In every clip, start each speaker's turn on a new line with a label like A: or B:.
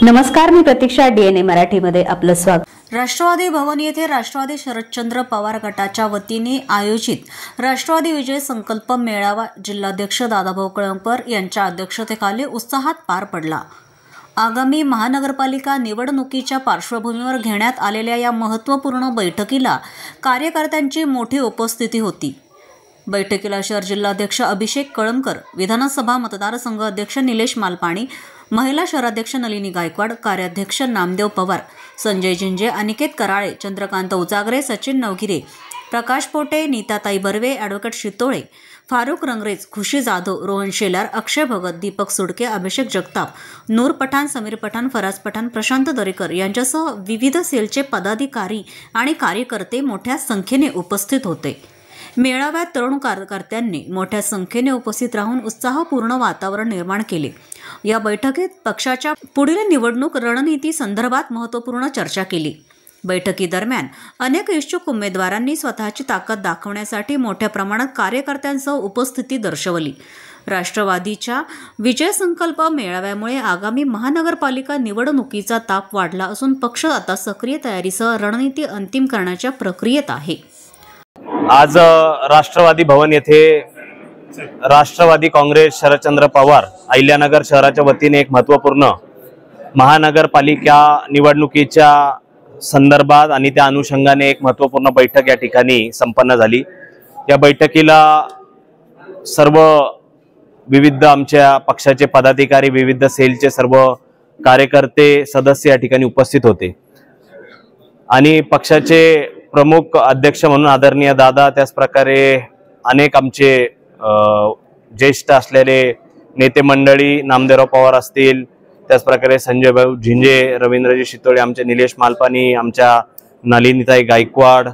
A: नमस्कार, मी प्रतीक्षा. DNA मराठीमध्ये आपलं स्वागत.
B: राष्ट्रवादी भवन येथे राष्ट्रवादी शरदचंद्र पवार गटाच्या वतीने आयोजित राष्ट्रवादी विजय संकल्प मेळावा जिल्हाध्यक्ष दादाभाऊ कळमकर यांच्या अध्यक्षतेखाली उत्साहात पार पडला. आगामी महानगरपालिका निवडणुकीच्या पार्श्वभूमीवर घेण्यात आलेल्या या महत्त्वपूर्ण बैठकीला कार्यकर्त्यांची मोठी उपस्थिती होती. बैठकीला शहर जिल्हाध्यक्ष अभिषेक कळमकर, विधानसभा मतदारसंघ अध्यक्ष निलेश मालपाणी, महिला शहराध्यक्ष नलिनी गायकवाड, कार्याध्यक्ष नामदेव पवार, संजय जिंजे, अनिकेत कराळे, चंद्रकांत उजागरे, सचिन नवगिरे, प्रकाश पोटे, नीताताई बर्वे, ॲडव्होकेट शितोळे, फारुख रंगरेज, खुशी जाधव, रोहन शेलार, अक्षय भगत, दीपक सुडके, अभिषेक जगताप, नूर पठाण, समीर पठाण, फराज पठाण, प्रशांत दरेकर यांच्यासह विविध सेलचे पदाधिकारी आणि कार्यकर्ते मोठ्या संख्येने उपस्थित होते. मेळाव्यात तरुण कार्यकर्त्यांनी मोठ्या संख्येने उपस्थित राहून उत्साहपूर्ण वातावरण निर्माण केले. या बैठकीत पक्षाच्या पुढील निवडणूक रणनीती संदर्भात महत्त्वपूर्ण चर्चा केली. बैठकीदरम्यान अनेक इच्छुक उमेदवारांनी स्वतःची ताकद दाखवण्यासाठी मोठ्या प्रमाणात कार्यकर्त्यांसह उपस्थिती दर्शवली. राष्ट्रवादीच्या विजय संकल्प मेळाव्यामुळे आगामी महानगरपालिका निवडणुकीचा ताप वाढला असून पक्ष आता सक्रिय तयारीसह रणनीती अंतिम करण्याच्या प्रक्रियेत आहे.
C: आज राष्ट्रवादी भवन येथे राष्ट्रवादी काँग्रेस शरदचंद्र पवार अहिल्यानगर शहराच्या वतीने एक महत्त्वपूर्ण महानगरपालिका निवडणुकीच्या संदर्भात आणि त्या अनुषंगाने एक महत्त्वपूर्ण बैठक या ठिकाणी संपन्न झाली. या बैठकीला सर्व विविध आमच्या पक्षाचे पदाधिकारी, विविध सेलचे सर्व कार्यकर्ते, सदस्य या ठिकाणी उपस्थित होते आणि पक्षाचे प्रमुख अध्यक्ष म्हणून आदरणीय दादा, त्याच प्रकारे अनेक आमचे ज्येष्ठ असलेले नेते मंडळी, नामदेवराव पवार असतील, त्याच प्रकारे संजय भाऊ झिंजे, रवींद्रजी शितोळे, आमचे निलेश मालपाणी, आमच्या नलिनीताई गायकवाड,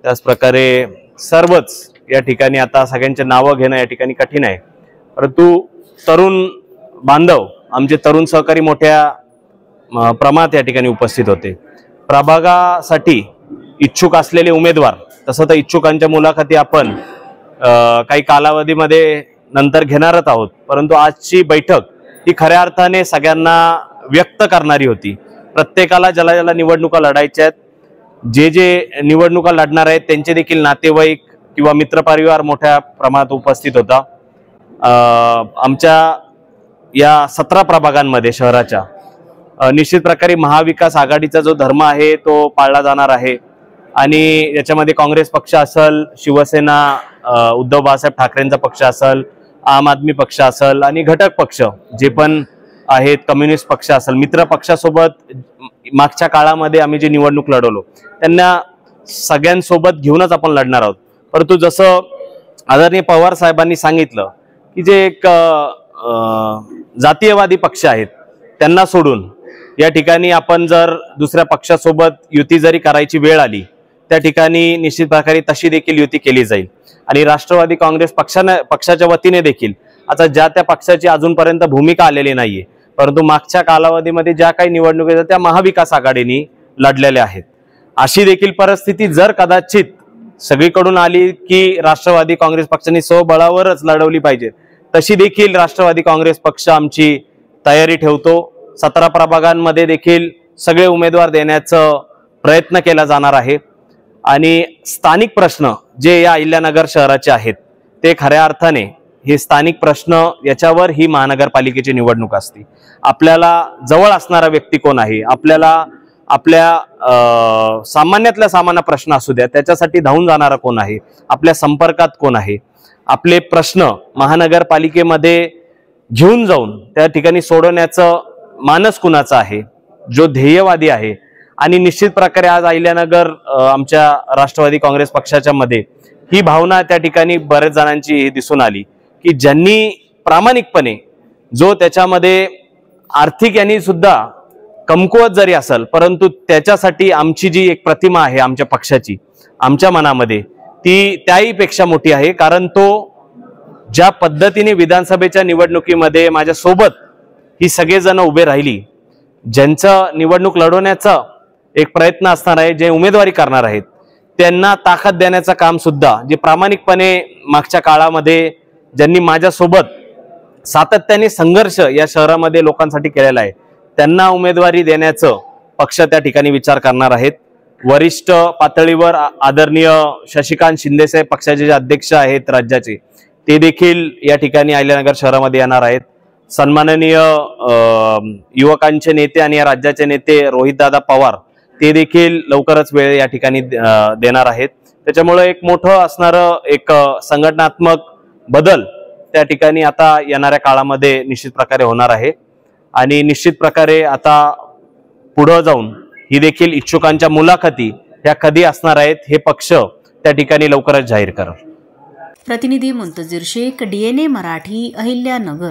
C: त्याच प्रकारे सर्वच या ठिकाणी आता सगळ्यांचे नावं घेणं या ठिकाणी कठीण आहे. परंतु तरुण बांधव, आमचे तरुण सहकारी मोठ्या प्रमाणात या ठिकाणी उपस्थित होते. प्रभागासाठी इच्छुक असलेले उमेदवार, तसं तर इच्छुकांच्या मुलाखती आपण काही कालावधीमध्ये नंतर घेणारच आहोत, परंतु आजची बैठक ही खऱ्या अर्थाने सगळ्यांना व्यक्त करणारी होती. प्रत्येकाला ज्याला ज्याला निवडणुका लढायच्या आहेत, जे जे निवडणुका लढणार आहेत त्यांचे देखील नातेवाईक किंवा मित्रपरिवार मोठ्या प्रमाणात उपस्थित होता. आमच्या या 17 प्रभागांमध्ये शहराच्या निश्चित प्रकारे महाविकास आघाडीचा जो धर्म आहे तो पाळला जाणार आहे आणि याच्यामध्ये काँग्रेस पक्ष असेल, शिवसेना उद्धव बाळासाहेब ठाकरेंचा पक्ष असेल, आम आदमी पक्ष असेल आणि घटक पक्ष जे पण आहेत, कम्युनिस्ट पक्ष असेल, मित्र पक्षासोबत मागच्या काळामध्ये आम्ही जी निवडणूक लढवलो त्यांना सगळ्यांसोबत घेऊनच आपण लढणार आहोत. परंतु जसं आदरणीय पवार साहेबांनी सांगितलं की जे एक जातीयवादी पक्ष आहेत त्यांना सोडून या ठिकाणी आपण जर दुसऱ्या पक्षासोबत युती जरी करायची वेळ आली त्या ठिकाणी निश्चित प्रकारे तशी देखील युती केली जाईल. आणि राष्ट्रवादी काँग्रेस पक्षाच्या वतीने देखील आता ज्या त्या पक्षाची अजूनपर्यंत भूमिका आलेली नाहीये, परंतु मागच्या कालावधीमध्ये ज्या काही निवडणुका त्या महाविकास आघाडीने लढलेल्या आहेत. अशी देखील परिस्थिती जर कदाचित सगळीकडून आली की राष्ट्रवादी काँग्रेस पक्षाने स्वबळावरच लढवली पाहिजे, तशी देखील राष्ट्रवादी काँग्रेस पक्ष आमची तयारी ठेवतो. 17 प्रभागांमध्ये देखील सगळे उमेदवार देण्याचा प्रयत्न केला जाणार आहे आणि स्थानिक प्रश्न जे या अहिल्यानगर शहराचे आहेत ते खऱ्या अर्थाने हे स्थानिक प्रश्न याच्यावर ही महानगरपालिकेची निवडणूक असते. आपल्याला जवळ असणारा व्यक्ती कोण आहे, आपल्याला आपल्या सामान्यातल्या सामान्य प्रश्न असू द्या त्याच्यासाठी धावून जाणारा कोण आहे, आपल्या संपर्कात कोण आहे, आपले प्रश्न महानगरपालिकेमध्ये घेऊन जाऊन त्या ठिकाणी सोडवण्याचं मानस कुणाचा आहे, जो ध्येयवादी आहे. आणि निश्चित प्रकारे आज अहिल्यानगर आमच्या राष्ट्रवादी काँग्रेस पक्षाच्या मध्ये ही भावना त्या ठिकाणी बरेच जणांची दिसून आली की ज्यांनी प्रामाणिकपणे जो त्याच्यामध्ये आर्थिक यांनी सुद्धा कमकुवत जरी असेल, परंतु त्याच्यासाठी आमची जी एक प्रतिमा आहे आमच्या पक्षाची आमच्या मनामध्ये ती त्याहीपेक्षा मोठी आहे. कारण तो ज्या पद्धतीने विधानसभेच्या निवडणुकीमध्ये माझ्यासोबत ही सगळेजण उभे राहिली, ज्यांचं निवडणूक लढवण्याचा एक प्रयत्न असणार आहे, जे उमेदवारी करणार आहेत त्यांना ताकद देण्याचं काम सुद्धा जे प्रामाणिकपणे मागच्या काळामध्ये ज्यांनी माझ्यासोबत सातत्याने संघर्ष या शहरामध्ये लोकांसाठी केलेला आहे त्यांना उमेदवारी देण्याचं पक्ष त्या ठिकाणी विचार करणार आहेत। वरिष्ठ पातळीवर आदरणीय शशिकांत शिंदेसाहेब पक्षाचे जे अध्यक्ष आहेत राज्याचे, ते देखील या ठिकाणी अहिल्यानगर शहरामध्ये येणार आहेत। सन्माननीय युवकांचे नेते आणि या राज्याचे नेते रोहितदादा पवार ते देखील लवकरच वेळ या ठिकाणी देणार आहेत। त्याच्यामुळे एक मोठं असणारं एक संघटनात्मक बदल त्या ठिकाणी आता येणाऱ्या काळामध्ये निश्चित प्रकारे होणार आहे आणि निश्चित प्रकारे आता पुढे जाऊन ही देखील इच्छुकांच्या मुलाखती ह्या कधी असणार आहेत हे पक्ष त्या ठिकाणी लवकरच जाहीर करेल।
B: प्रतिनिधी मुंतजीर शेख, DNA मराठी, अहिल्यानगर।